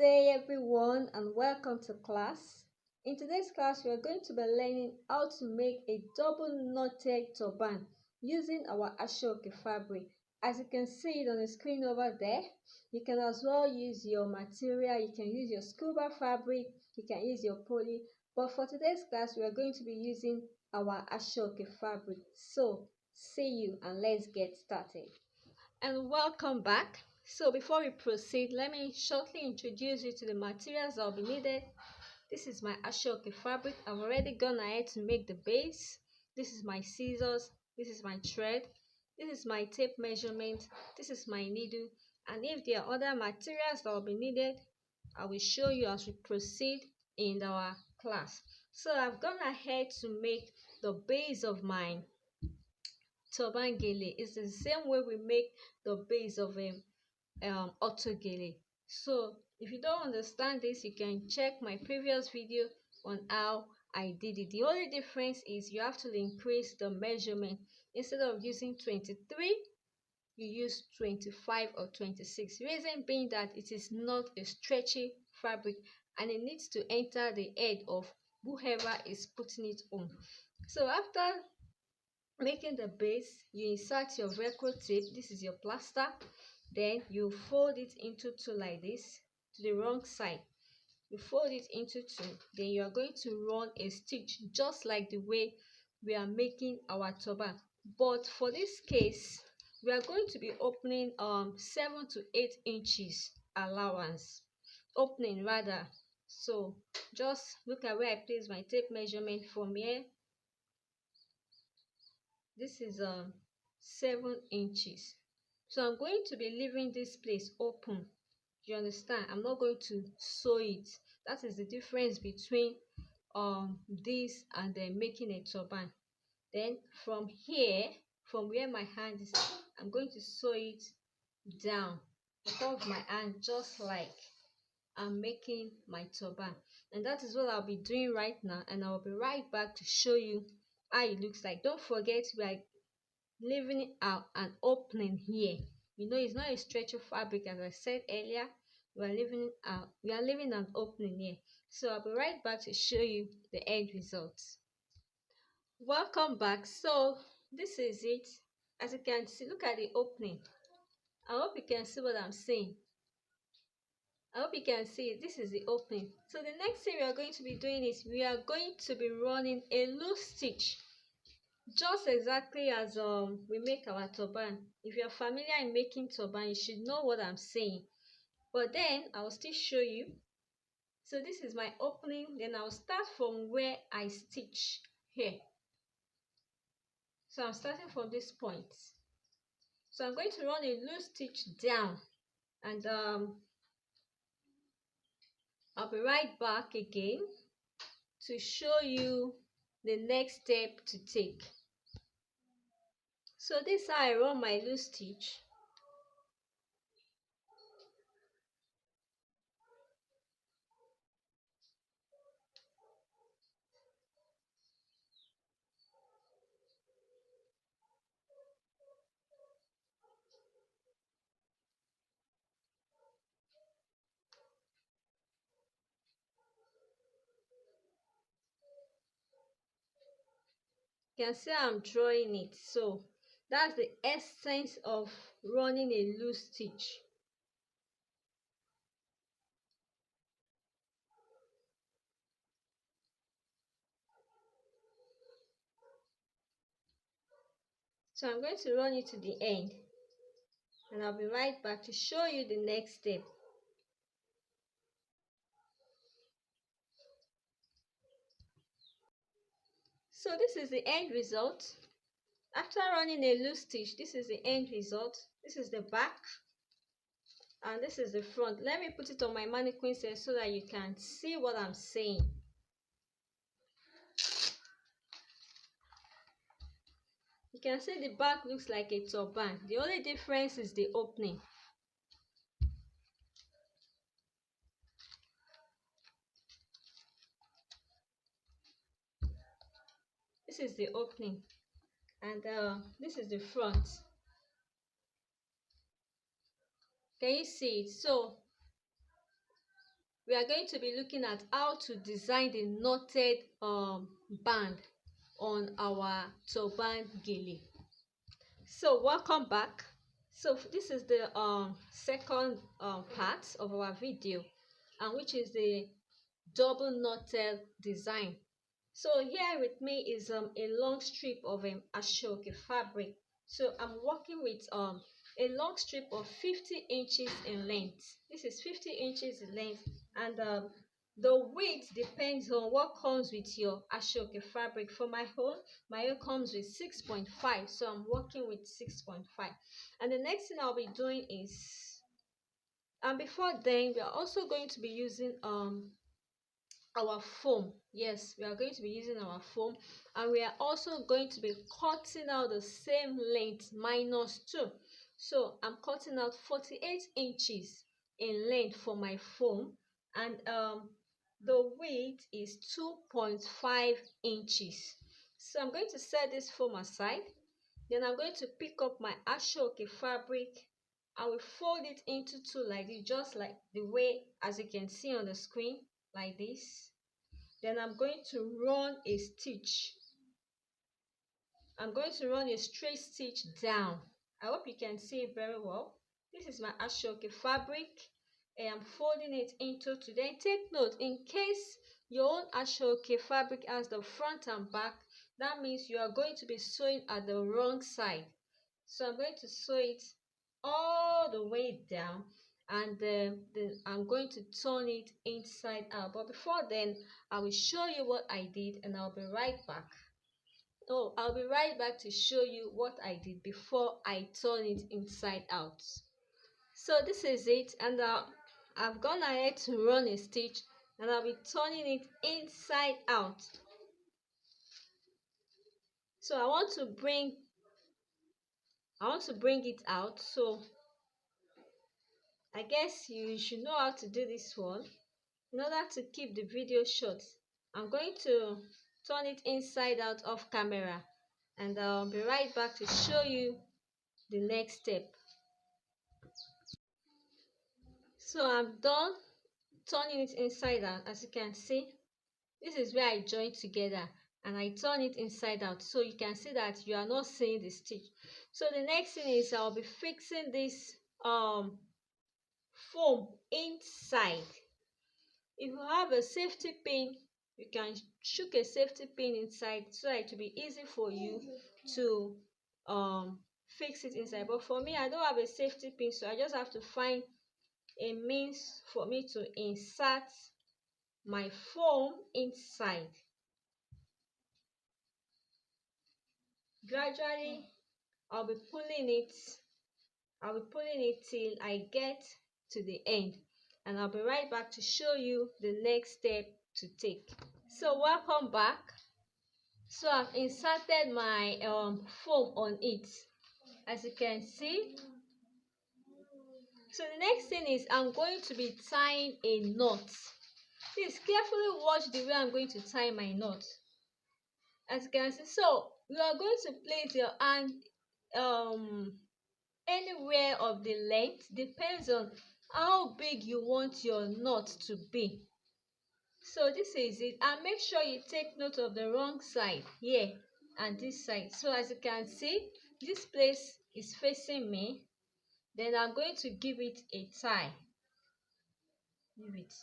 day everyone, and welcome to class. In today's class we are going to be learning how to make a double knotted turban using our ashoke fabric. As you can see it on the screen over there, you can as well use your material. You can use your scuba fabric, you can use your poly, but for today's class we are going to be using our ashoke fabric. So see you and let's get started. And welcome back. So before we proceed, let me shortly introduce you to the materials that will be needed. This is my ashoke fabric. I've already gone ahead to make the base. This is my scissors, this is my thread, this is my tape measurement, this is my needle, and if there are other materials that will be needed, I will show you as we proceed in our class. So I've gone ahead to make the base of my Turban gele. Is the same way we make the base of a autogele. So if you don't understand this, you can check my previous video on how I did it. The only difference is you have to increase the measurement. Instead of using 23, you use 25 or 26. Reason being that it is not a stretchy fabric and it needs to enter the head of whoever is putting it on. So after making the base, you insert your velcro tape. This is your plaster. Then you fold it into two like this to the wrong side. You fold it into two. Then you are going to run a stitch just like the way we are making our turban. But for this case, we are going to be opening 7 to 8 inches allowance opening rather. So just look at where I place my tape measurement from here. This is 7 inches. So I'm going to be leaving this place open. You understand? I'm not going to sew it. That is the difference between this and then making a turban. Then from here, from where my hand is, I'm going to sew it down the top of my hand, just like I'm making my turban. And that is what I'll be doing right now, and I'll be right back to show you how it looks like. Don't forget, we are leaving out an opening here. You know, it's not a stretchy fabric, as I said earlier. We are leaving an opening here. So I'll be right back to show you the end results. Welcome back. So this is it. As you can see, look at the opening. I hope you can see what I'm saying. I hope you can see it. This is the opening. So the next thing we are going to be doing is we are going to be running a loose stitch, just exactly as we make our turban. If you're familiar in making turban, you should know what I'm saying, but then I'll still show you. So this is my opening. Then I'll start from where I stitch here. So I'm starting from this point. So I'm going to run a loose stitch down, and I'll be right back again to show you the next step to take. So this is how I run my loose stitch. You can see I'm drawing it. So that's the essence of running a loose stitch. So I'm going to run it to the end, and I'll be right back to show you the next step. So this is the end result. After running a loose stitch, this is the end result. This is the back and this is the front. Let me put it on my mannequin set so that you can see what I'm saying. You can see the back looks like a turban. The only difference is the opening. This is the opening, and this is the front. Can you see it? So we are going to be looking at how to design the knotted band on our turban gele. So welcome back. So this is the second part of our video, and which is the double knotted design. So here with me is a long strip of ashoke fabric. So I'm working with a long strip of 50 inches in length. This is 50 inches in length, and the width depends on what comes with your ashoke fabric. For my own comes with 6.5, so I'm working with 6.5. And the next thing I'll be doing is, and before then, we are also going to be using our foam. Yes, we are going to be using our foam, and we are also going to be cutting out the same length -2. So I'm cutting out 48 inches in length for my foam, and the width is 2.5 inches. So I'm going to set this foam aside. Then I'm going to pick up my ashoke fabric. I will fold it into two like this, just like the way as you can see on the screen, like this. Then I'm going to run a stitch. I'm going to run a straight stitch down. I hope you can see it very well. This is my ashoke fabric, and I'm folding it into two. Then take note, in case your own ashoke fabric has the front and back, that means you are going to be sewing at the wrong side. So I'm going to sew it all the way down, and then I'm going to turn it inside out. But before then, I will show you what I did, and I'll be right back. I'll be right back to show you what I did before I turn it inside out. So this is it, and I've gone ahead to run a stitch, and I'll be turning it inside out. So I want to bring it out. So I guess you should know how to do this one. In order to keep the video short, I'm going to turn it inside out off camera, and I'll be right back to show you the next step. So I'm done turning it inside out. As you can see, this is where I join together, and I turn it inside out, so you can see that you are not seeing the stitch. So the next thing is I'll be fixing this foam inside. If you have a safety pin, you can shook a safety pin inside so that it will be easy for you to fix it inside. But for me, I don't have a safety pin, so I just have to find a means for me to insert my foam inside. Gradually, I'll be pulling it till I get to the end, and I'll be right back to show you the next step to take. So welcome back. So I've inserted my foam on it, as you can see. So the next thing is I'm going to be tying a knot. Please carefully watch the way I'm going to tie my knot. As you can see, so you are going to place your hand anywhere of the length, depends on how big you want your knot to be. So this is it, and make sure you take note of the wrong side here and this side. So as you can see, this place is facing me. Then I'm going to give it a tie. Give it.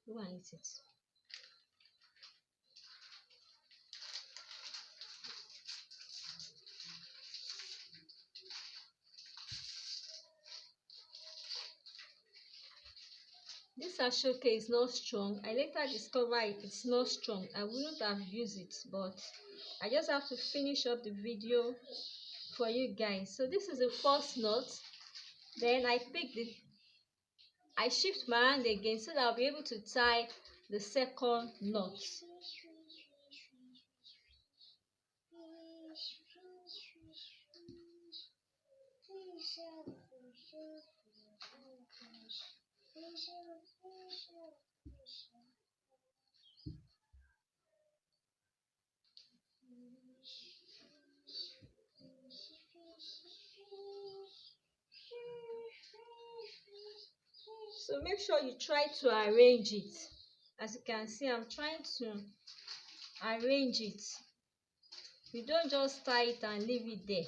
Why is it? This ashoke is not strong. I later discovered it's not strong. I wouldn't have used it, but I just have to finish up the video for you guys. So this is the first knot. Then I shift my hand again so that I'll be able to tie the second knot. So make sure you try to arrange it. As you can see, I'm trying to arrange it. You don't just tie it and leave it there.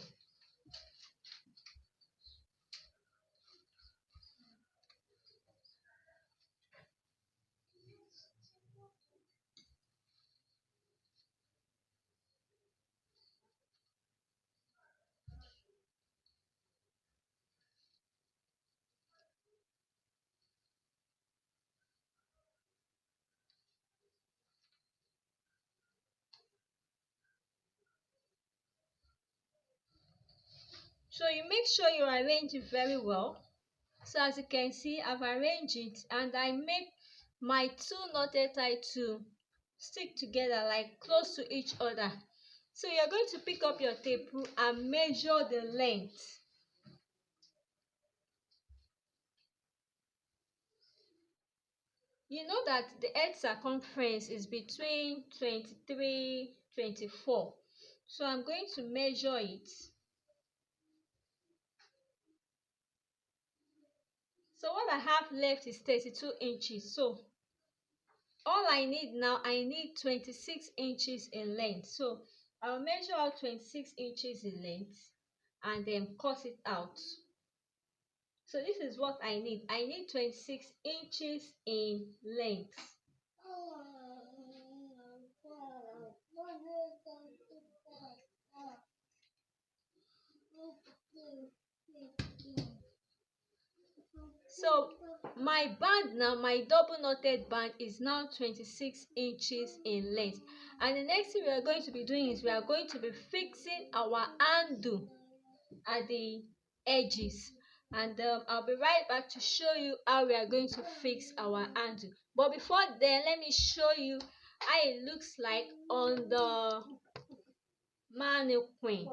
So you make sure you arrange it very well. So as you can see, I've arranged it and I make my two knotted tie to stick together, like close to each other. So you're going to pick up your tape rule and measure the length. You know that the edge circumference is between 23, 24. So I'm going to measure it. So what I have left is 32 inches. So all I need now, I need 26 inches in length. So I'll measure out 26 inches in length and then cut it out. So this is what I need. I need 26 inches in length. So my band now, my double knotted band is now 26 inches in length. And the next thing we are going to be doing is we are going to be fixing our handle at the edges. And I'll be right back to show you how we are going to fix our handle. But before then, let me show you how it looks like on the mannequin.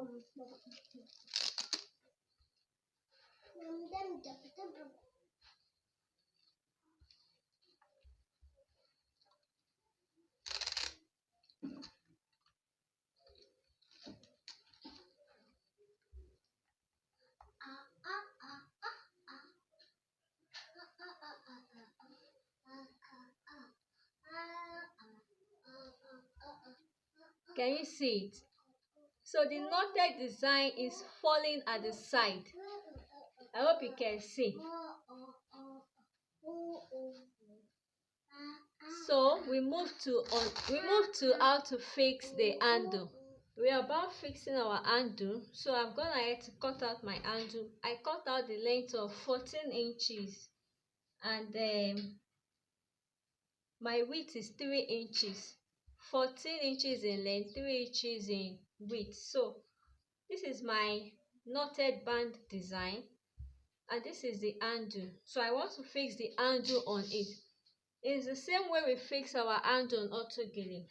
Can you see it? So the knotted design is falling at the side. I hope you can see. So we move to how to fix the handle. We are about fixing our handle. So I've gone ahead to cut out my handle. I cut out the length of 14 inches and my width is 3 inches. 14 inches in length, 3 inches in width. So this is my knotted band design and this is the handle. So I want to fix the handle on it. It's the same way we fix our handle on Autogele.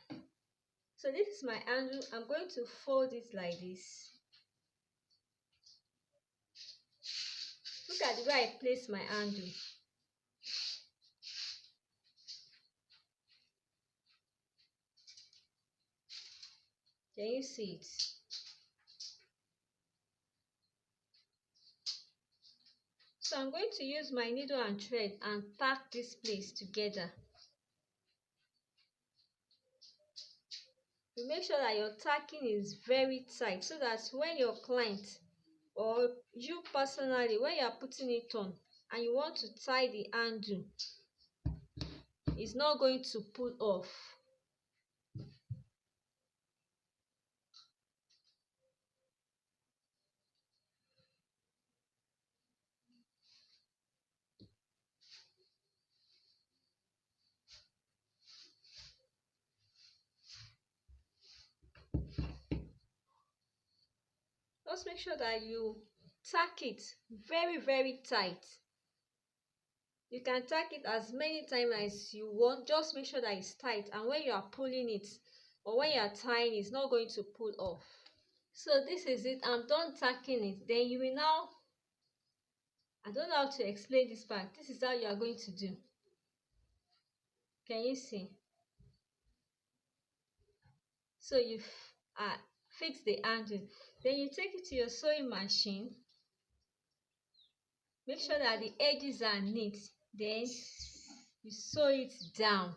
So this is my handle. I'm going to fold it like this. Look at the way I place my handle. Can you see it? So I'm going to use my needle and thread and tack this place together. You make sure that your tacking is very tight so that when your client or you personally, when you are putting it on and you want to tie the handle, it's not going to pull off. Just make sure that you tack it very tight. You can tack it as many times as you want. Just make sure that it's tight, and when you are pulling it or when you are tying, it's not going to pull off. So this is it. I'm done tacking it. Then you will now, I don't know how to explain this part. This is how you are going to do. Can you see? So you fix the handle. Then you take it to your sewing machine. Make sure that the edges are neat. Then you sew it down.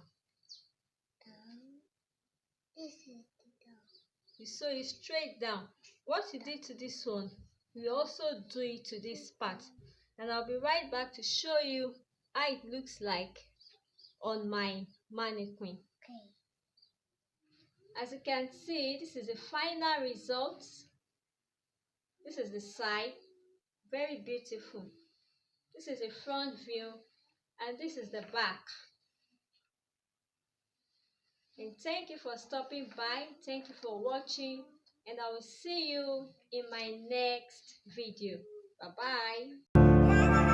You sew it straight down. What you did to this one, you also do it to this part, and I'll be right back to show you how it looks like on my mannequin. As you can see, this is the final result. This is the side, very beautiful. This is the front view, and this is the back. And thank you for stopping by. Thank you for watching, and I will see you in my next video. Bye bye.